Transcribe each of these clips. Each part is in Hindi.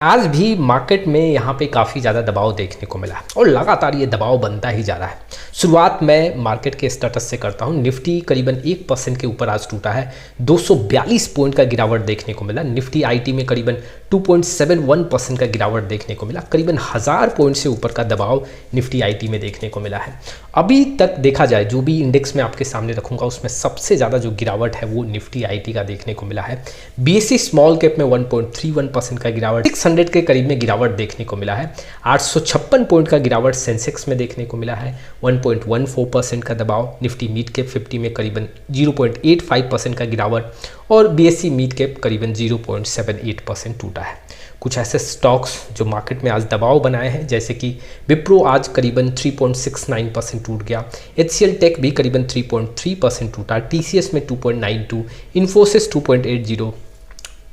आज भी मार्केट में यहाँ पे काफ़ी ज़्यादा दबाव देखने को मिला और लगातार ये दबाव बनता ही जा रहा है। शुरुआत मैं मार्केट के स्टेटस से करता हूँ। निफ्टी करीबन 1% के ऊपर आज टूटा है, 242 पॉइंट का गिरावट देखने को मिला। निफ्टी आईटी में करीबन 2.71% का गिरावट देखने को मिला। करीबन 1000 पॉइंट से ऊपर का दबाव निफ्टी आईटी में देखने को मिला है। अभी तक देखा जाए जो भी इंडेक्स में आपके सामने रखूँगा उसमें सबसे ज़्यादा जो गिरावट है वो निफ्टी आईटी का देखने को मिला है। बीएसई स्मॉल कैप में 1.31% का गिरावट, 600 के करीब में गिरावट देखने को मिला है। 856 पॉइंट का गिरावट सेंसेक्स में देखने को मिला है। 1.14% का दबाव। निफ्टी मिड कैप 50 में करीबन 0.85% का गिरावट और बीएसई मिड कैप करीबन 0.78% टूटा है। कुछ ऐसे स्टॉक्स जो मार्केट में आज दबाव बनाए हैं, जैसे कि विप्रो आज करीबन 3.69% टूट गया। एचसीएल टेक भी करीबन 3.3% टूटा। टीसीएस में 2.92, इन्फोसिस 2.80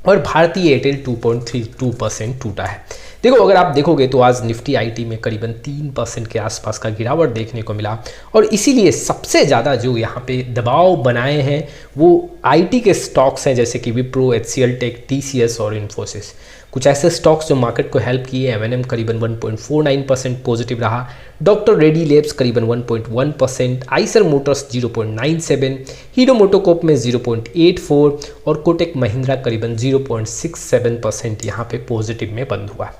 और भारतीय एयरटेल 2.32% टूटा है। देखो, अगर आप देखोगे तो आज निफ्टी आईटी में करीबन 3% के आसपास का गिरावट देखने को मिला और इसीलिए सबसे ज़्यादा जो यहाँ पे दबाव बनाए हैं वो आईटी के स्टॉक्स हैं, जैसे कि विप्रो, एचसीएल टेक, टीसीएस और इन्फोसिस। कुछ ऐसे स्टॉक्स जो मार्केट को हेल्प किए, एमएनएम करीबन 1.49% पॉजिटिव रहा। डॉक्टर रेड्डी लैब्स करीबन 1.1%, आइसर मोटर्स 0.97, हीरो मोटोकॉर्प में 0.84 और कोटक महिंद्रा करीबन 0.67% यहाँ पे पॉजिटिव में बंद हुआ।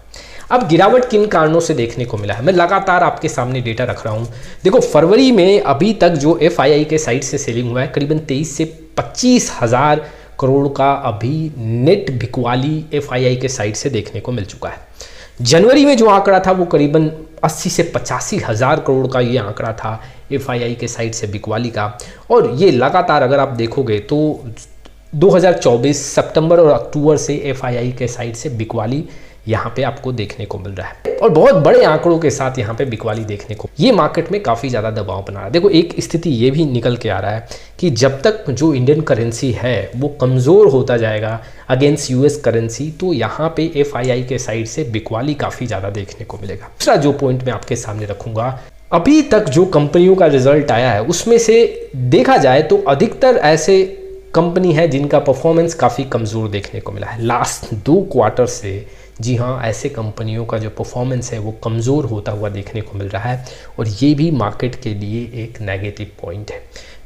अब गिरावट किन कारणों से देखने को मिला है, मैं लगातार आपके सामने डेटा रख रहा हूँ। देखो, फरवरी में अभी तक जो एफआईआई के साइड से सेलिंग हुआ है करीबन 23 से 25 हज़ार करोड़ का अभी नेट बिकवाली एफआईआई के साइड से देखने को मिल चुका है। जनवरी में जो आंकड़ा था वो करीबन 80 से 85 हज़ार करोड़ का ये आंकड़ा था एफआईआई के साइड से बिकवाली का। और ये लगातार अगर आप देखोगे तो 2024 सितंबर और अक्टूबर से एफआईआई के साइड से बिकवाली यहाँ पे आपको देखने को मिल रहा है और बहुत बड़े आंकड़ों के साथ यहाँ पे बिकवाली देखने को, ये मार्केट में काफ़ी ज़्यादा दबाव बना रहा है। देखो, एक स्थिति ये भी निकल के आ रहा है कि जब तक जो इंडियन करेंसी है वो कमज़ोर होता जाएगा अगेंस्ट यूएस करेंसी, तो यहाँ पे एफआईआई के साइड से बिकवाली काफ़ी ज़्यादा देखने को मिलेगा। दूसरा जो पॉइंट मैं आपके सामने रखूँगा, अभी तक जो कंपनियों का रिजल्ट आया है उसमें से देखा जाए तो अधिकतर ऐसे कंपनी है जिनका परफॉर्मेंस काफ़ी कमज़ोर देखने को मिला है लास्ट 2 क्वार्टर से। जी हाँ, ऐसे कंपनियों का जो परफॉर्मेंस है वो कमज़ोर होता हुआ देखने को मिल रहा है और ये भी मार्केट के लिए एक नेगेटिव पॉइंट है।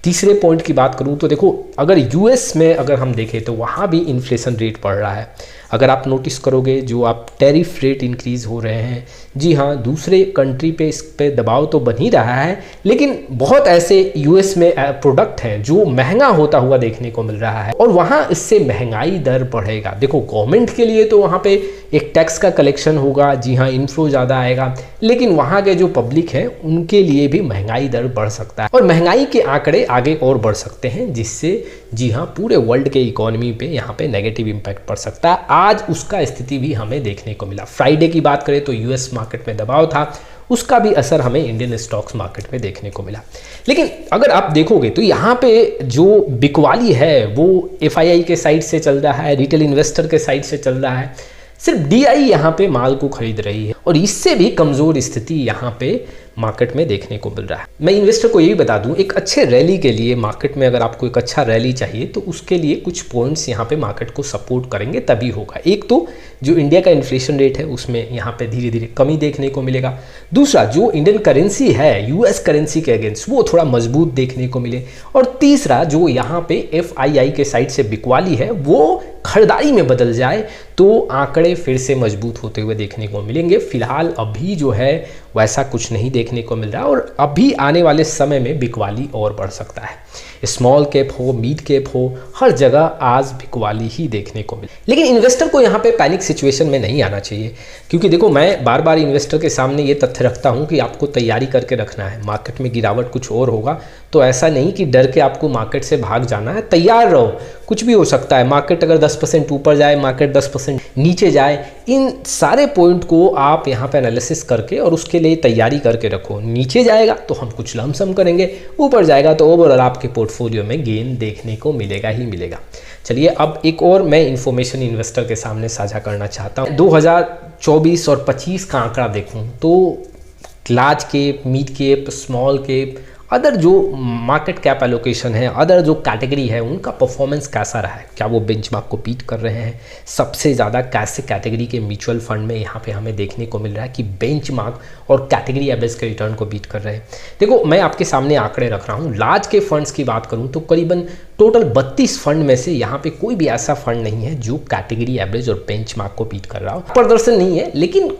तीसरे पॉइंट की बात करूँ तो देखो, अगर यूएस में अगर हम देखें तो वहाँ भी इन्फ्लेशन रेट बढ़ रहा है। अगर आप नोटिस करोगे जो आप टैरिफ रेट इंक्रीज़ हो रहे हैं, जी हाँ, दूसरे कंट्री पे इस पे दबाव तो बन ही रहा है, लेकिन बहुत ऐसे यूएस में प्रोडक्ट हैं जो महंगा होता हुआ देखने को मिल रहा है और वहाँ इससे महंगाई दर बढ़ेगा। देखो, गवर्नमेंट के लिए तो वहाँ पे एक टैक्स का कलेक्शन होगा, जी हाँ, इन्फ्लो ज़्यादा आएगा, लेकिन वहाँ के जो पब्लिक है उनके लिए भी महंगाई दर बढ़ सकता है और महंगाई के आंकड़े आगे और बढ़ सकते हैं, जिससे जी हाँ पूरे वर्ल्ड के इकोनॉमी पे यहाँ पे नेगेटिव इम्पैक्ट पड़ सकता है। आज उसका स्थिति भी हमें देखने को मिला। फ्राइडे की बात करें तो यूएस मार्केट में दबाव था, उसका भी असर हमें इंडियन स्टॉक्स मार्केट में देखने को मिला। लेकिन अगर आप देखोगे तो यहाँ पे जो बिकवाली है वो एफआईआई के साइड से चल रहा है, रिटेल इन्वेस्टर के साइड से चल रहा है, सिर्फ डीआई यहाँ पे माल को खरीद रही है और इससे भी कमज़ोर स्थिति यहाँ पे मार्केट में देखने को मिल रहा है। मैं इन्वेस्टर को यही बता दूं, एक अच्छे रैली के लिए मार्केट में अगर आपको एक अच्छा रैली चाहिए तो उसके लिए कुछ पॉइंट्स यहाँ पे मार्केट को सपोर्ट करेंगे तभी होगा। एक तो जो इंडिया का इन्फ्लेशन रेट है उसमें यहाँ पे धीरे धीरे कमी देखने को मिलेगा। दूसरा, जो इंडियन करेंसी है यूएस करेंसी के अगेंस्ट वो थोड़ा मजबूत देखने को मिले और तीसरा, जो यहाँ पे एफआईआई के साइड से बिकवाली है वो खरीदारी में बदल जाए तो आंकड़े फिर से मजबूत होते हुए देखने को मिलेंगे। फिलहाल अभी जो है वैसा कुछ नहीं देखने को मिल रहा और अभी आने वाले समय में बिकवाली और बढ़ सकता है। स्मॉल कैप हो, मिड कैप हो, हर जगह आज बिकवाली ही देखने को मिले। लेकिन इन्वेस्टर को यहाँ पे पैनिक सिचुएशन में नहीं आना चाहिए, क्योंकि देखो, मैं बार बार इन्वेस्टर के सामने ये तथ्य रखता हूँ कि आपको तैयारी करके रखना है। मार्केट में गिरावट कुछ और होगा तो ऐसा नहीं कि डर के आपको मार्केट से भाग जाना है। तैयार रहो, कुछ भी हो सकता है। मार्केट अगर 10% ऊपर जाए, मार्केट 10% नीचे जाए, इन सारे पॉइंट को आप यहाँ पे एनालिसिस करके और उसके लिए तैयारी करके रखो। नीचे जाएगा तो हम कुछ लमसम करेंगे, ऊपर जाएगा तो ओवरऑल आपके पोर्टफोलियो में गेन देखने को मिलेगा ही मिलेगा। चलिए, अब एक और मैं इन्फॉर्मेशन इन्वेस्टर के सामने साझा करना चाहता हूँ। 2024 और 25 का आंकड़ा देखूँ तो large cap, mid cap, small cap, other जो मार्केट कैप एलोकेशन है, अदर जो कैटेगरी है, उनका परफॉर्मेंस कैसा रहा है, क्या वो बेंचमार्क को बीट कर रहे हैं, सबसे ज़्यादा कैसे कैटेगरी के म्यूचुअल फंड में यहाँ पे हमें देखने को मिल रहा है कि बेंचमार्क और कैटेगरी एवरेज के रिटर्न को बीट कर रहे हैं। देखो मैं आपके सामने आंकड़े रख रहा हूँ। लार्ज के फंड्स की बात करूँ तो करीबन टोटल 32 फंड में से यहाँ पे कोई भी ऐसा फंड नहीं है जो कैटेगरी एवरेज और बेंचमार्क को बीट कर रहा हो। प्रदर्शन नहीं है, लेकिन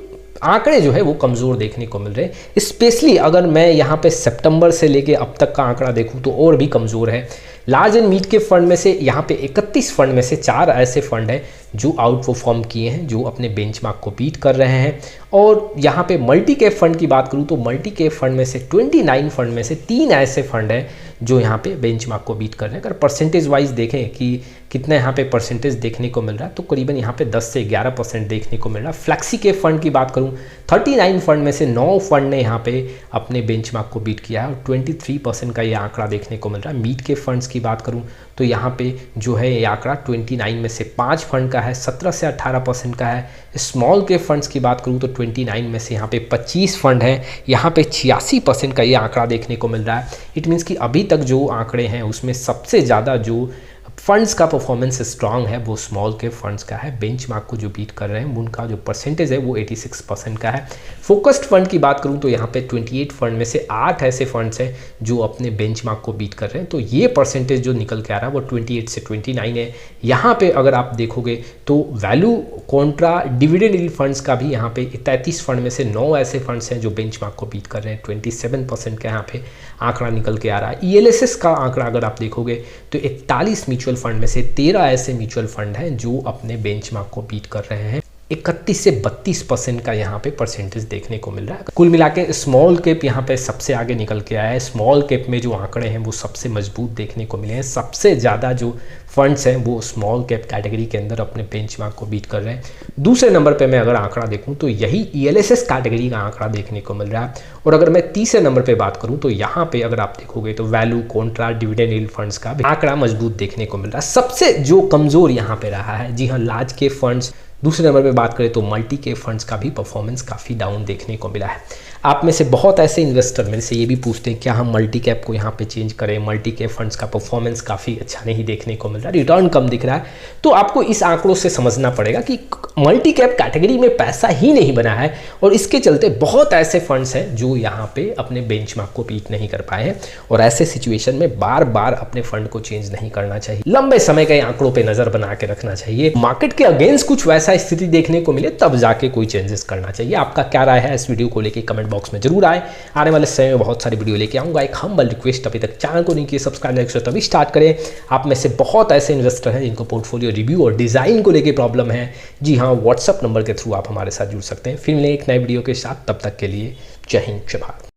आंकड़े जो है वो कमज़ोर देखने को मिल रहे हैं। स्पेशली अगर मैं यहाँ पे सितंबर से लेके अब तक का आंकड़ा देखूँ तो और भी कमज़ोर है। लार्ज एंड मिड के फंड में से यहाँ पे 31 फंड में से 4 ऐसे फंड हैं जो आउट परफॉर्म किए हैं, जो अपने बेंचमार्क को बीट कर रहे हैं। और यहाँ पे मल्टी कैप फंड की बात करूँ तो मल्टी कैप फंड में से 29 फंड में से 3 ऐसे फंड हैं जो यहाँ पे बेंचमार्क को बीट कर रहे हैं। अगर परसेंटेज वाइज देखें कि कितना यहाँ पे परसेंटेज देखने को मिल रहा है तो करीबन यहाँ पे 10 से 11% देखने को मिल रहा है। फ्लैक्सी कैप फंड की बात करूँ 39 फंड में से 9 फंड ने यहाँ पे अपने बेंचमार्क को बीट किया है और 23% का ये आंकड़ा देखने को मिल रहा है। मिड के फंड्स की बात करूँ तो यहाँ पे जो है ये आंकड़ा 29 में से 5 फंड का है, 17 से 18% का है। स्मॉल के फंड्स की बात करूँ तो 29 में से यहाँ पे 25 फंड हैं, यहाँ पे 86% का ये आंकड़ा देखने को मिल रहा है। इट मीन्स कि अभी तक जो आंकड़े हैं उसमें सबसे ज़्यादा जो फंड्स का परफॉर्मेंस स्ट्रांग है वो स्मॉल के फंड्स का है। बेंचमार्क को जो बीट कर रहे हैं उनका जो परसेंटेज है वो 86% का है। फोकस्ड फंड की बात करूं तो यहाँ पे 28 फंड में से 8 ऐसे फंड्स हैं जो अपने बेंचमार्क को बीट कर रहे हैं। तो ये परसेंटेज जो निकल के आ रहा है वो 28 से 29 है। यहाँ पे अगर आप देखोगे तो value Contra dividend yield funds का भी यहाँ पे 33 फंड में से 9 ऐसे फंड्स हैं जो बेंचमार्क को बीट कर रहे हैं। 27% का यहाँ पे आंकड़ा निकल के आ रहा है। ELSS का आंकड़ा अगर आप देखोगे तो 41 म्यूचुअल फंड में से 13 ऐसे म्यूचुअल फंड हैं जो अपने बेंचमार्क को बीट कर रहे हैं। 31 से 32% का यहाँ पे परसेंटेज देखने को मिल रहा है। कुल मिला के स्मॉल कैप यहाँ पे सबसे आगे निकल के आया है। स्मॉल कैप में जो आंकड़े हैं वो सबसे मजबूत देखने को मिले हैं। सबसे ज़्यादा जो फंड्स हैं वो स्मॉल कैप कैटेगरी के अंदर अपने बेंचमार्क को बीट कर रहे हैं। दूसरे नंबर पे मैं अगर आंकड़ा देखूं तो यही ELSS कैटेगरी का आंकड़ा देखने को मिल रहा है। और अगर मैं तीसरे नंबर पे बात करूं तो यहाँ पे अगर आप देखोगे तो value Contra dividend yield funds का भी आंकड़ा मजबूत देखने को मिल रहा है। सबसे जो कमज़ोर यहाँ पे रहा है, जी हाँ, लार्ज के फंड्स। दूसरे नंबर पे बात करें तो मल्टी कैप फंड्स का भी परफॉर्मेंस काफ़ी डाउन देखने को मिला है। आप में से बहुत ऐसे इन्वेस्टर मेरे से ये भी पूछते हैं क्या हम मल्टी कैप को यहाँ पे चेंज करें, मल्टी कैप फंड्स का परफॉर्मेंस काफ़ी अच्छा नहीं देखने को मिल रहा, रिटर्न कम दिख रहा है। तो आपको इस आंकड़ों से समझना पड़ेगा कि मल्टी कैप कैटेगरी में पैसा ही नहीं बना है और इसके चलते बहुत ऐसे फंड्स हैं जो यहाँ पे अपने बेंचमार्क को बीट नहीं कर पाए हैं। और ऐसे सिचुएशन में बार बार अपने फंड को चेंज नहीं करना चाहिए, लंबे समय के आंकड़ों पर नजर बना के रखना चाहिए। मार्केट के अगेंस्ट कुछ वैसा स्थिति देखने को मिले तब जाके कोई चेंजेस करना चाहिए। आपका क्या राय है इस वीडियो को लेकर कमेंट बॉक्स में जरूर आए। आने वाले समय में बहुत सारी वीडियो लेके आऊंगा। एक हम्बल रिक्वेस्ट, अभी तक चैनल को नहीं किए सब्सक्राइब लाइक शेयर तभी स्टार्ट करें। आप में से बहुत ऐसे इन्वेस्टर हैं जिनको पोर्टफोलियो रिव्यू और डिजाइन को लेकर प्रॉब्लम है, जी हाँ, व्हाट्सअप नंबर के थ्रू आप हमारे साथ जुड़ सकते हैं। फिर मिलेंगे एक नए वीडियो के साथ, तब तक के लिए जय हिंद जय भारत।